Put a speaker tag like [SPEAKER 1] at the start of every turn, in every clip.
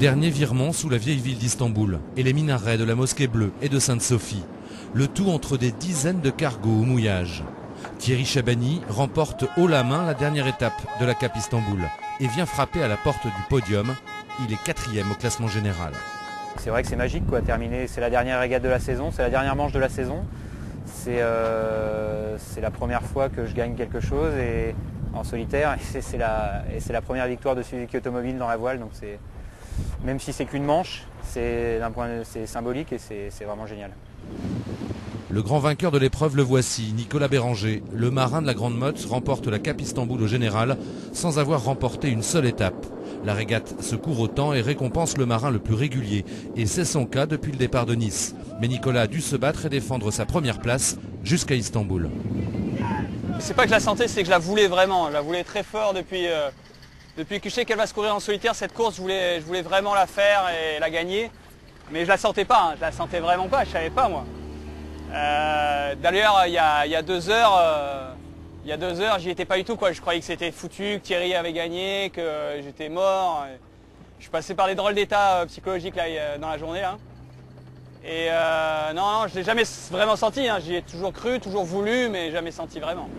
[SPEAKER 1] Dernier virement sous la vieille ville d'Istanbul et les minarets de la mosquée bleue et de Sainte-Sophie. Le tout entre des dizaines de cargos au mouillage. Thierry Chabani remporte haut la main la dernière étape de la Cape Istanbul et vient frapper à la porte du podium. Il est 4e au classement général.
[SPEAKER 2] C'est vrai que c'est magique quoi, terminer, c'est la dernière régate de la saison, c'est la dernière manche de la saison. C'est la première fois que je gagne quelque chose et, en solitaire et c'est la première victoire de Suzuki Automobile dans la voile. Donc même si c'est qu'une manche, c'est symbolique et c'est vraiment génial.
[SPEAKER 1] Le grand vainqueur de l'épreuve, le voici, Nicolas Béranger. Le marin de la Grande Motte remporte la Cape Istanbul au général sans avoir remporté une seule étape. La régate se court au temps et récompense le marin le plus régulier. Et c'est son cas depuis le départ de Nice. Mais Nicolas a dû se battre et défendre sa première place jusqu'à Istanbul.
[SPEAKER 3] C'est pas que je la sentais, c'est que je la voulais vraiment. Je la voulais très fort depuis que je sais qu'elle va se courir en solitaire. Cette course, je voulais vraiment la faire et la gagner. Mais je la sentais pas, hein. Je la sentais vraiment pas, je savais pas moi. D'ailleurs, il y a 2 heures, j'y étais pas du tout quoi. Je croyais que c'était foutu, que Thierry avait gagné, que j'étais mort. Je suis passé par des drôles d'états psychologiques là, dans la journée. Hein. Et non, je l'ai jamais vraiment senti. Hein. J'y ai toujours cru, toujours voulu, mais jamais senti vraiment.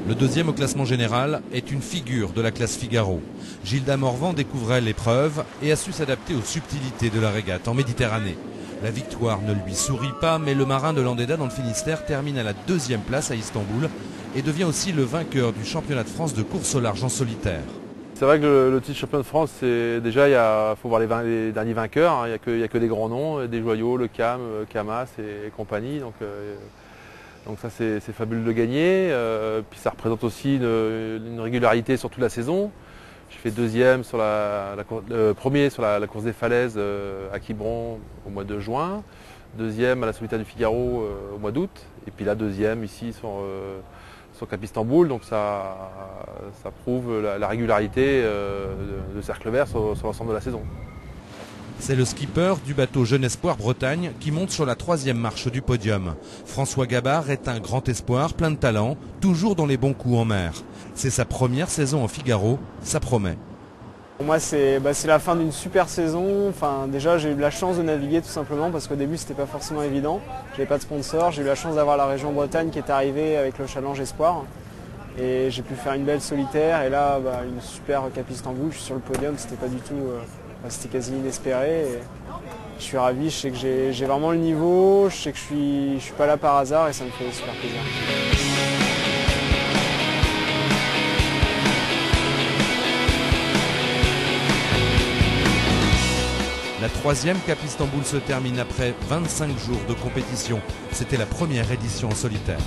[SPEAKER 1] Le 2e au classement général est une figure de la classe Figaro. Gilda Morvan découvrait l'épreuve et a su s'adapter aux subtilités de la régate en Méditerranée. La victoire ne lui sourit pas, mais le marin de Landéda dans le Finistère termine à la 2e place à Istanbul et devient aussi le vainqueur du championnat de France de course au large en solitaire.
[SPEAKER 4] C'est vrai que le titre champion de France, c'est déjà, il faut voir les derniers vainqueurs. Hein. Il n'y a que des grands noms, des joyaux, le CAM, Camas et compagnie. Donc ça, c'est fabuleux de gagner. Puis ça représente aussi une régularité sur toute la saison. Je fais 2e sur premier sur la course des falaises à Quiberon au mois de juin, 2e à la Solitaire du Figaro au mois d'août, et puis là 2e ici sur Cape Istanbul. Donc ça prouve la régularité de Cercle Vert sur l'ensemble de la saison.
[SPEAKER 1] C'est le skipper du bateau Jeune Espoir Bretagne qui monte sur la 3e marche du podium. François Gabard est un grand espoir, plein de talent, toujours dans les bons coups en mer. C'est sa première saison en Figaro, ça promet.
[SPEAKER 5] Pour moi, c'est la fin d'une super saison. Enfin, déjà, j'ai eu la chance de naviguer tout simplement parce qu'au début, c'était pas forcément évident. J'avais pas de sponsor. J'ai eu la chance d'avoir la région Bretagne qui est arrivée avec le Challenge Espoir. Et j'ai pu faire une belle solitaire. Et là, une super Cape Istanbul. Je suis sur le podium. C'était pas du tout, c'était quasi inespéré. Et je suis ravi. Je sais que j'ai vraiment le niveau. Je sais que je suis pas là par hasard et ça me fait super plaisir.
[SPEAKER 1] La 3e Cape Istanbul se termine après 25 jours de compétition. C'était la première édition en solitaire.